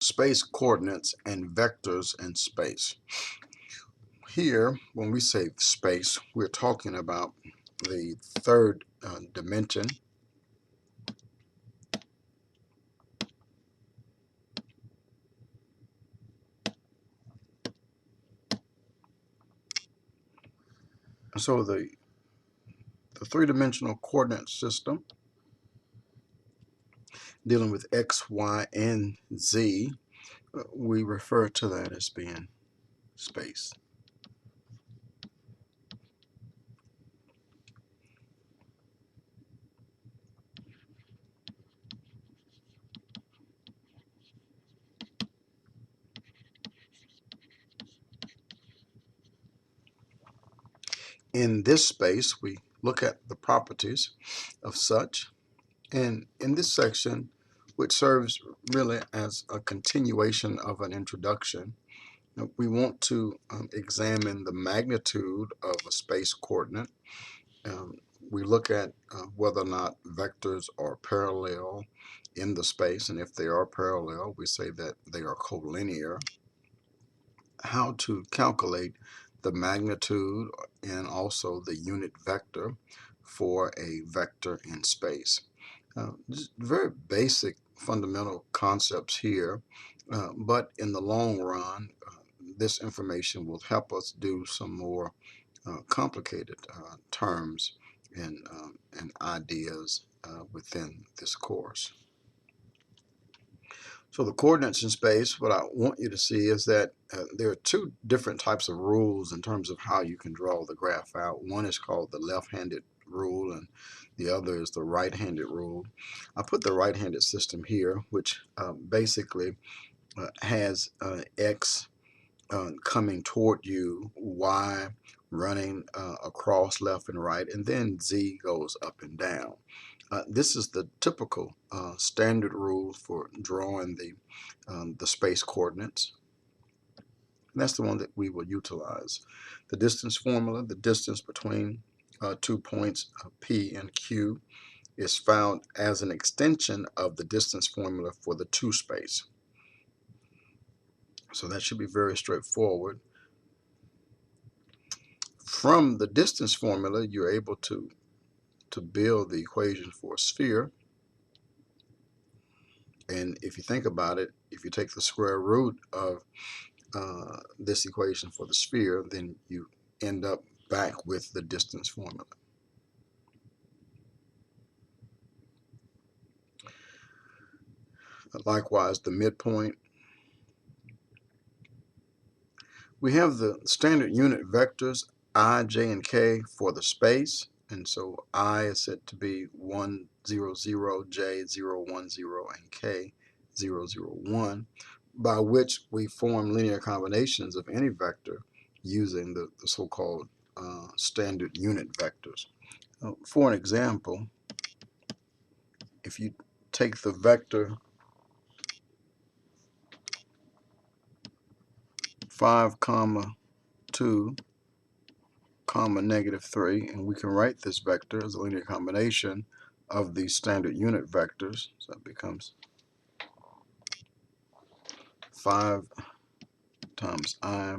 Space coordinates and vectors in space. Here, when we say space, we're talking about the third dimension. So the three-dimensional coordinate system dealing with X, Y, and Z, we refer to that as being space. In this space, we look at the properties of such, and in this section, which serves really as a continuation of an introduction, we want to examine the magnitude of a space coordinate. We look at whether or not vectors are parallel in the space, and if they are parallel, we say that they are collinear. How to calculate the magnitude and also the unit vector for a vector in space. Just very basic fundamental concepts here, but in the long run, this information will help us do some more complicated terms and ideas within this course. So the coordinates in space, what I want you to see is that there are two different types of rules in terms of how you can draw the graph out. One is called the left-handed rule and the other is the right-handed rule. I put the right-handed system here, which basically has X coming toward you, Y running across left and right, and then Z goes up and down. This is the typical standard rule for drawing the space coordinates. And that's the one that we will utilize. The distance formula, the distance between 2 points P and Q, is found as an extension of the distance formula for the 2 space. So that should be very straightforward. From the distance formula, you're able to build the equation for a sphere. And if you think about it, if you take the square root of this equation for the sphere, then you end up back with the distance formula. Likewise, the midpoint. We have the standard unit vectors I, j, and k for the space, and so I is set to be 1, 0, 0, j, 0, 1, 0, and k, 0, 0, 1, by which we form linear combinations of any vector using the so-called standard unit vectors. For an example, if you take the vector 5, 2, -3, and we can write this vector as a linear combination of these standard unit vectors. So it becomes 5 times I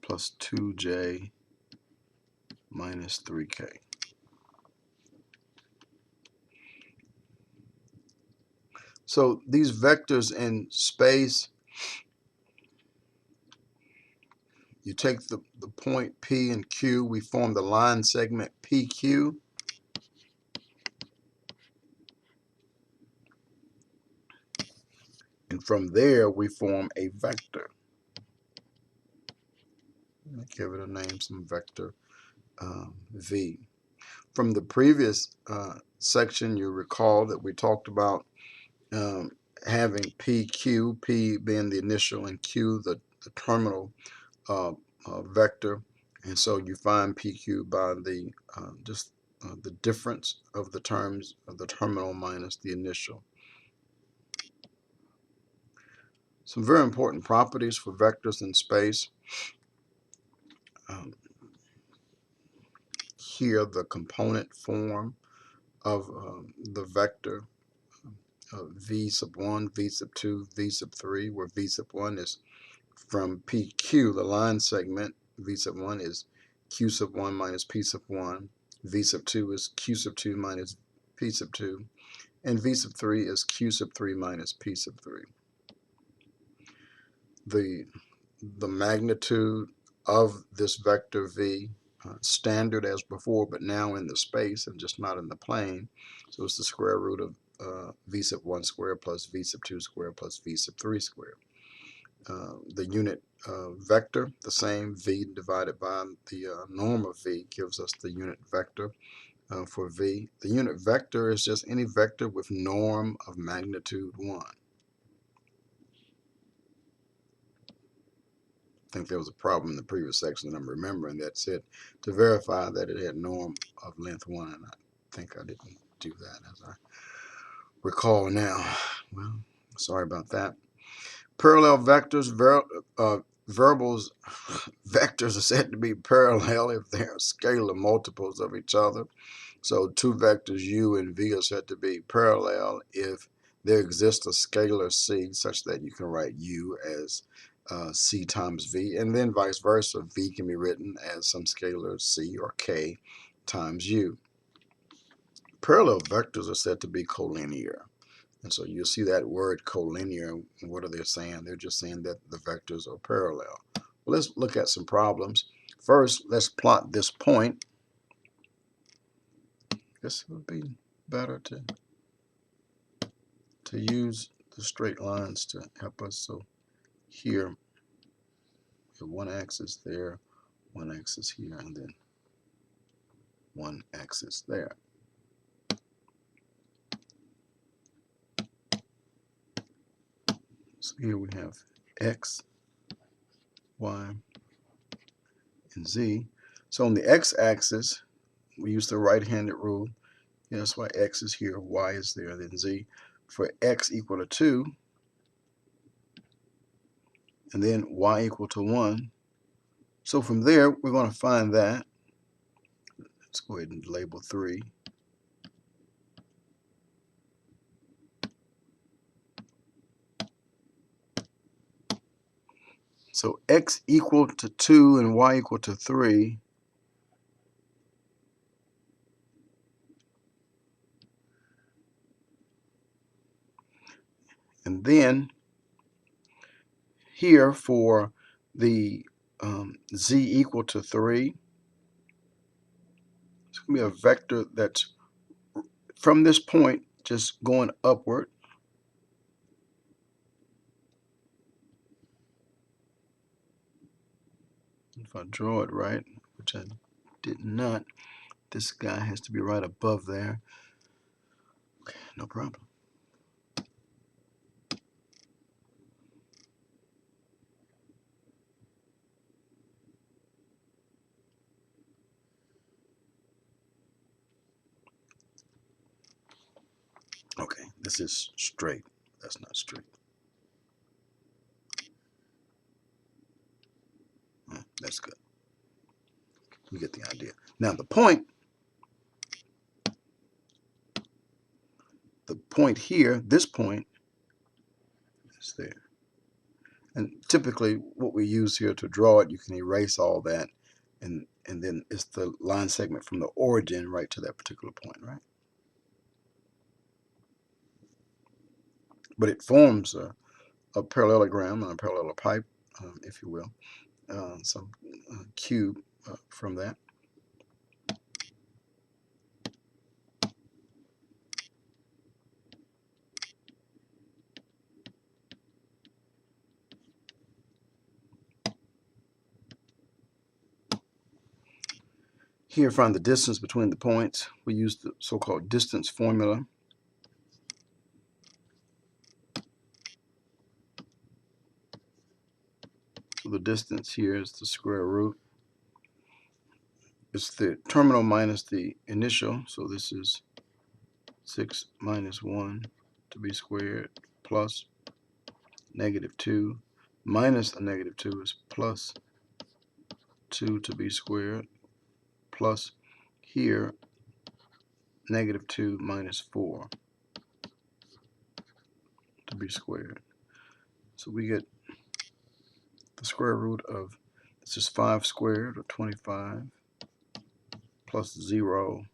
plus 2j minus 3k. So these vectors in space, you take the point P and Q, we form the line segment PQ. And from there, we form a vector. Give it a name, some vector V. From the previous section, you recall that we talked about having PQ, P being the initial and Q the terminal vector, and so you find PQ by the the difference of the terms of the terminal minus the initial. Some very important properties for vectors in space. Here, the component form of the vector v sub 1, v sub 2, v sub 3, where v sub 1 is from PQ, the line segment. V sub 1 is Q sub 1 minus P sub 1. V sub 2 is Q sub 2 minus P sub 2. And V sub 3 is Q sub 3 minus P sub 3. The magnitude of this vector V, standard as before, but now in the space and just not in the plane. So it's the square root of V sub 1 squared plus V sub 2 squared plus V sub 3 squared. The unit vector, the same, V divided by the norm of V gives us the unit vector for V. The unit vector is just any vector with norm of magnitude 1. I think there was a problem in the previous section that I'm remembering that said to verify that it had norm of length 1, and I think I didn't do that as I recall now. Well, sorry about that. Parallel vectors, variables, vectors are said to be parallel if they are scalar multiples of each other. So two vectors u and v are said to be parallel if there exists a scalar c such that you can write u as c times v, and then vice versa. V can be written as some scalar c or k times u. Parallel vectors are said to be collinear. And so you'll see that word collinear. What are they saying? They're just saying that the vectors are parallel. Well, let's look at some problems. First, let's plot this point. I guess it would be better to use the straight lines to help us. So here, one axis there, one axis here, and then one axis there. So here we have x, y, and z. So on the x-axis, we use the right-handed rule. Yeah, that's why x is here, y is there, then z. For x equal to 2, and then y equal to 1. So from there, we're going to find that. Let's go ahead and label 3. So x equal to 2 and y equal to 3. And then here for the z equal to 3, it's going to be a vector that's from this point just going upward. If I draw it right, which I did not, this guy has to be right above there. Okay, no problem. Okay, this is straight. That's not straight. That's good. You get the idea. Now the point here, this point is there. And typically what we use here to draw it, you can erase all that, and then it's the line segment from the origin right to that particular point, right? But it forms a parallelogram and a parallelopipe, if you will, some cube from that. Here, find the distance between the points. We use the so-called distance formula. So the distance here is the square root. It's the terminal minus the initial. So this is 6 minus 1 to be squared plus -2 minus a -2 is plus 2 to be squared plus here -2 minus 4. to be squared. So we get the square root of, this is 5 squared, or 25, plus 0,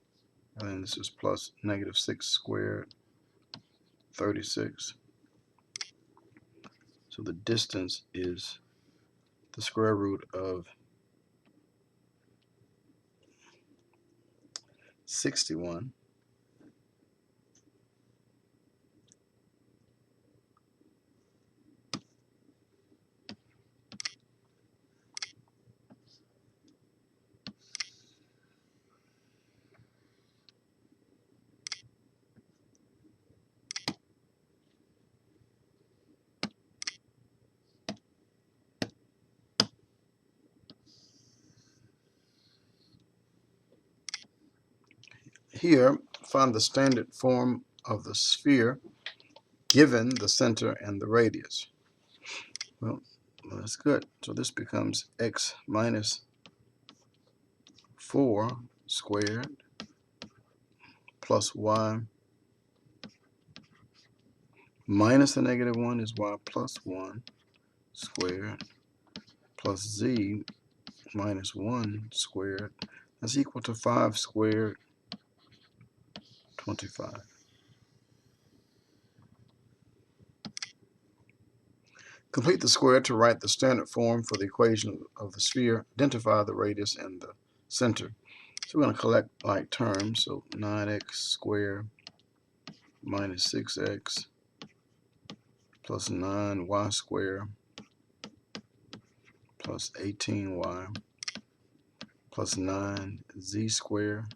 and then this is plus negative 6 squared, 36. So the distance is the square root of 61. Here, find the standard form of the sphere given the center and the radius. Well, that's good. So this becomes x minus 4 squared plus y minus the negative 1 is y plus 1 squared plus z minus 1 squared. That's equal to 5 squared, 25. Complete the square to write the standard form for the equation of the sphere. Identify the radius and the center. So we're going to collect like terms. So 9x squared minus 6x plus 9y squared plus 18y plus 9z squared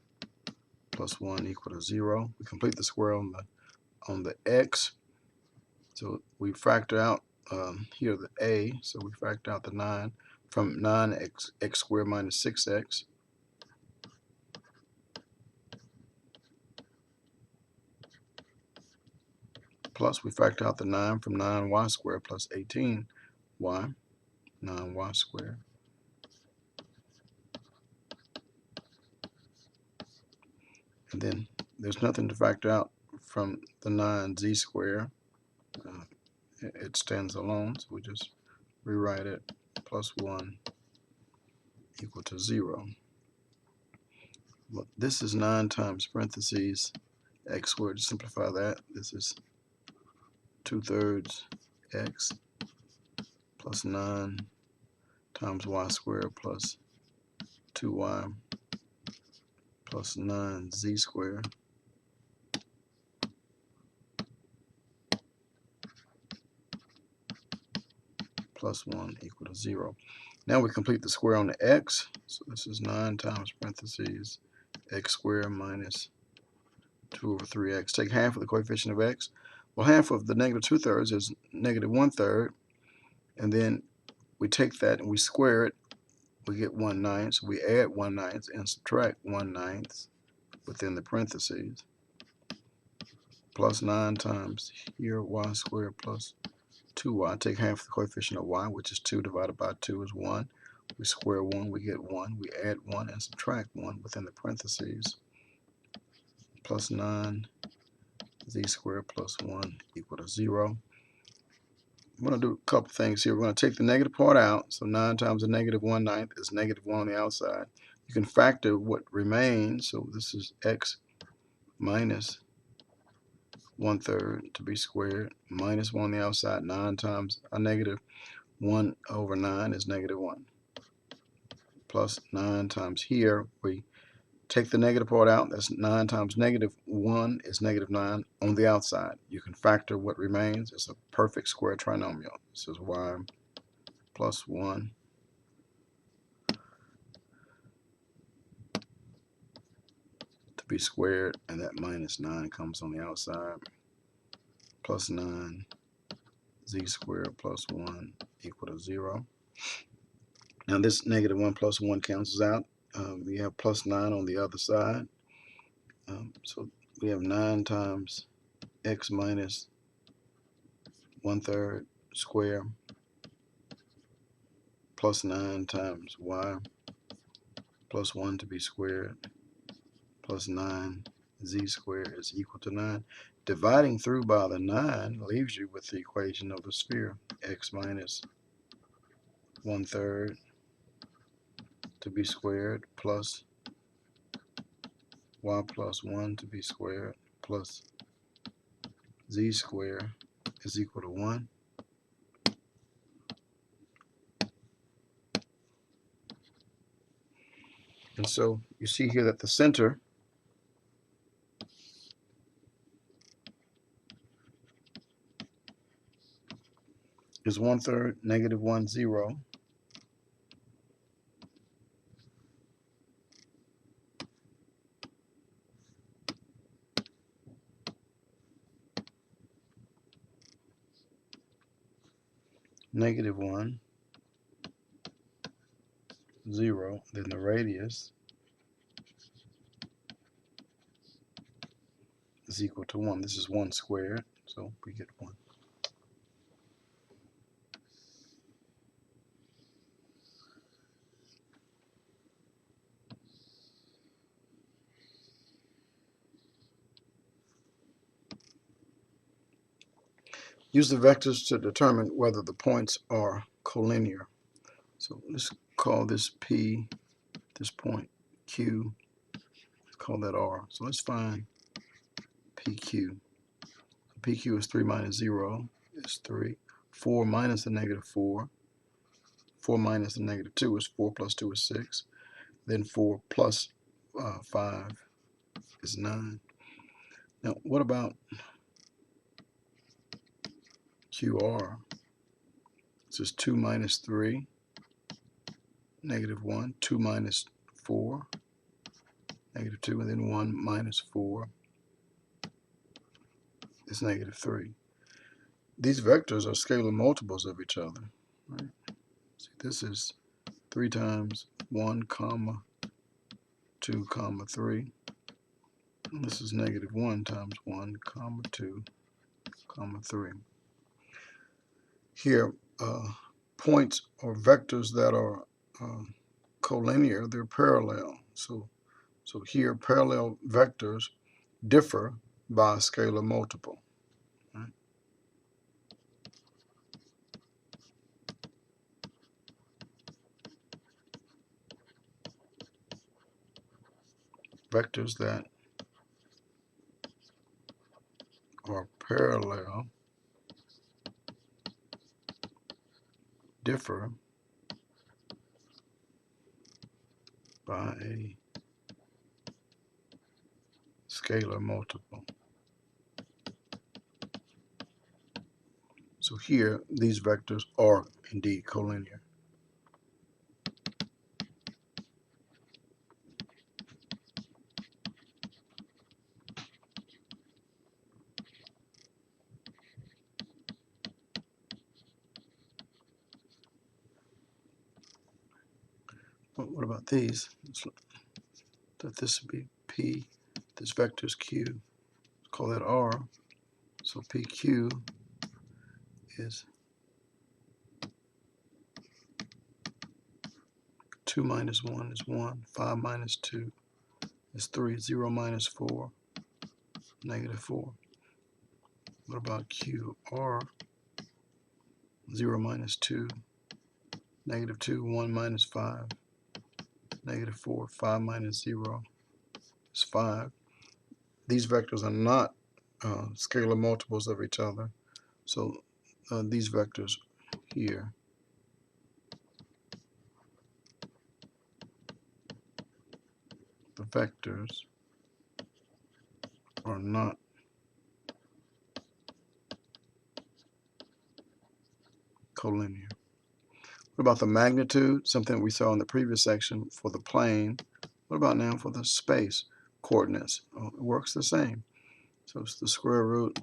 plus 1 equal to 0. We complete the square on the x. So we factor out here the a. So we factor out the 9 from 9x squared minus 6x. Plus we factor out the 9 from 9y squared plus 18y, 9y squared. And then there's nothing to factor out from the 9z squared. It stands alone, so we just rewrite it plus 1 equal to 0. Well, this is 9 times parentheses x squared. To simplify that, this is 2/3 x plus 9 times y squared plus 2y plus 9z squared plus 1 equal to 0. Now we complete the square on the x. So this is 9 times parentheses x squared minus 2 over 3x. Take half of the coefficient of x. Well, half of the negative 2/3 is negative 1/3. And then we take that and we square it. We get 1/9. So we add 1/9 and subtract 1/9 within the parentheses. Plus 9 times here y squared plus 2y. Take half of the coefficient of y, which is 2 divided by 2 is 1. We square 1, we get 1. We add 1 and subtract 1 within the parentheses. Plus 9 z squared plus 1 equal to 0. I'm going to do a couple things here. We're going to take the negative part out. So 9 times a negative 1/9 is negative 1 on the outside. You can factor what remains. So this is x minus 1/3 to be squared minus 1 on the outside. 9 times a negative 1 over 9 is negative 1. Plus 9 times here, we take the negative part out. That's 9 times negative 1 is negative 9 on the outside. You can factor what remains. It's a perfect square trinomial. This is y plus 1 to be squared, and that minus 9 comes on the outside. Plus 9 z squared plus 1 equal to 0. Now this negative 1 plus 1 cancels out. We have plus 9 on the other side. So we have 9 times x minus 1/3 square plus 9 times y plus 1 to be squared plus 9 z squared is equal to 9. Dividing through by the 9 leaves you with the equation of a sphere. X minus 1/3 to be squared plus y plus 1 to be squared plus z squared is equal to 1. And so you see here that the center is 1/3 negative 1, 0. Negative 1, 0. Then the radius is equal to 1. This is 1 squared, so we get 1. Use the vectors to determine whether the points are collinear. So let's call this P, this point Q, let's call that R. So let's find PQ. PQ is 3 minus 0 is 3. 4 minus the negative 4. 4 minus the negative 2 is 4 plus 2 is 6. Then 4 plus 5 is 9. Now, what about QR? This is 2 minus 3, negative 1. 2 minus 4, negative 2. And then 1 minus 4 is negative 3. These vectors are scalar multiples of each other. Right? See, this is 3 times 1 comma 2 comma 3. And this is negative 1 times 1 comma 2 comma 3. Here, points or vectors that are collinear, they're parallel. So here, parallel vectors differ by a scalar multiple. Right? Vectors that are parallel differ by a scalar multiple. So here, these vectors are indeed collinear. But what about these? Let's look that this would be P, this vector is Q. Let's call that R. So PQ is 2 minus 1 is 1. 5 minus 2 is 3. 0 minus 4, negative 4. What about QR? 0 minus 2, negative 2. 1 minus 5, negative 4. 5 minus 0 is 5. These vectors are not scalar multiples of each other. So these vectors here the vectors are not collinear. What about the magnitude? Something we saw in the previous section for the plane. What about now for the space coordinates? Oh, it works the same. So it's the square root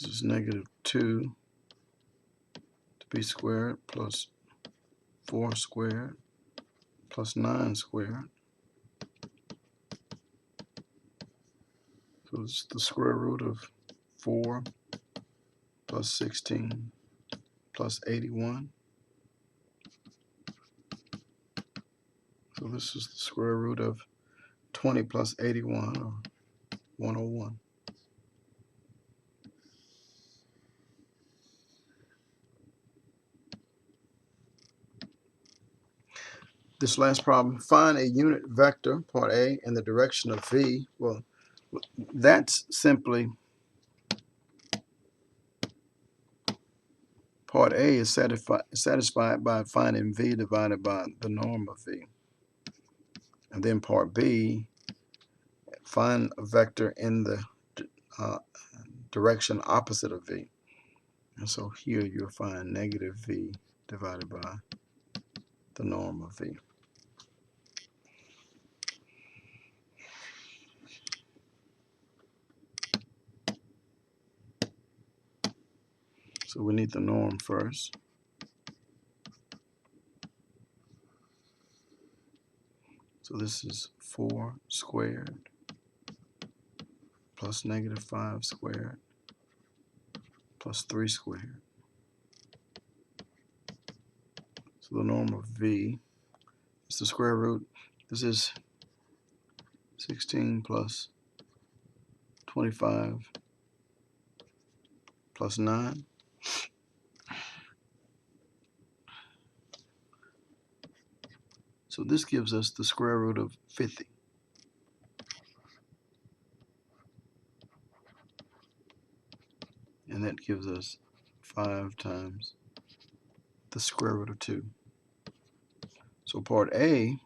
this is negative 2 to be squared plus 4 squared plus 9 squared. So it's the square root of 4 plus 16 plus 81. So this is the square root of 20 plus 81, or 101. This last problem, find a unit vector, part A, in the direction of V. Well, that's simply, part A is satisfied by finding V divided by the norm of V. And then part B, find a vector in the direction opposite of V. And so here you'll find negative V divided by the norm of V. So we need the norm first. So this is 4 squared plus negative 5 squared plus 3 squared. So the norm of V is the square root. This is 16 plus 25 plus 9. So this gives us the square root of 50. And that gives us 5 times the square root of 2. So part A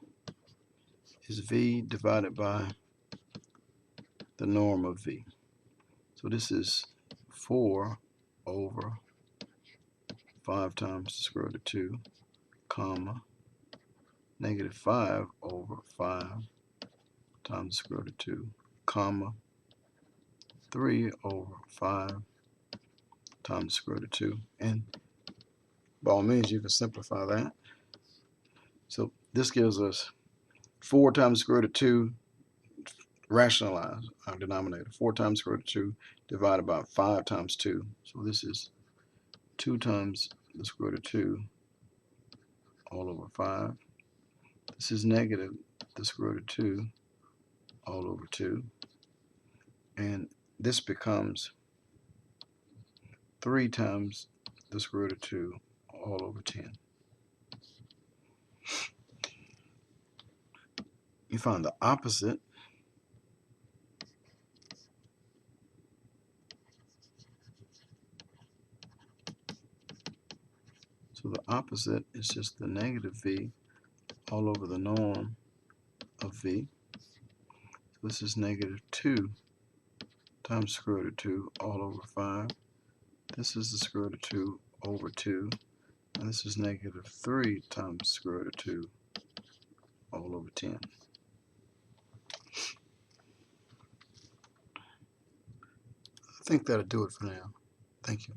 is V divided by the norm of V. So this is 4 over 5 times the square root of 2, comma, negative 5 over 5 times the square root of 2, comma, 3 over 5 times the square root of 2. And by all means, you can simplify that. So this gives us 4 times the square root of 2, rationalize our denominator. 4 times the square root of 2 divided by 5 times 2. So this is 2 times the square root of 2 all over 5. This is negative the square root of 2 all over 2. And this becomes 3 times the square root of 2 all over 10. You find the opposite. So the opposite is just the negative V all over the norm of V. So this is negative 2 times the square root of 2 all over 5. This is the square root of 2 over 2. And this is negative 3 times the square root of 2 all over 10. I think that'll do it for now. Thank you.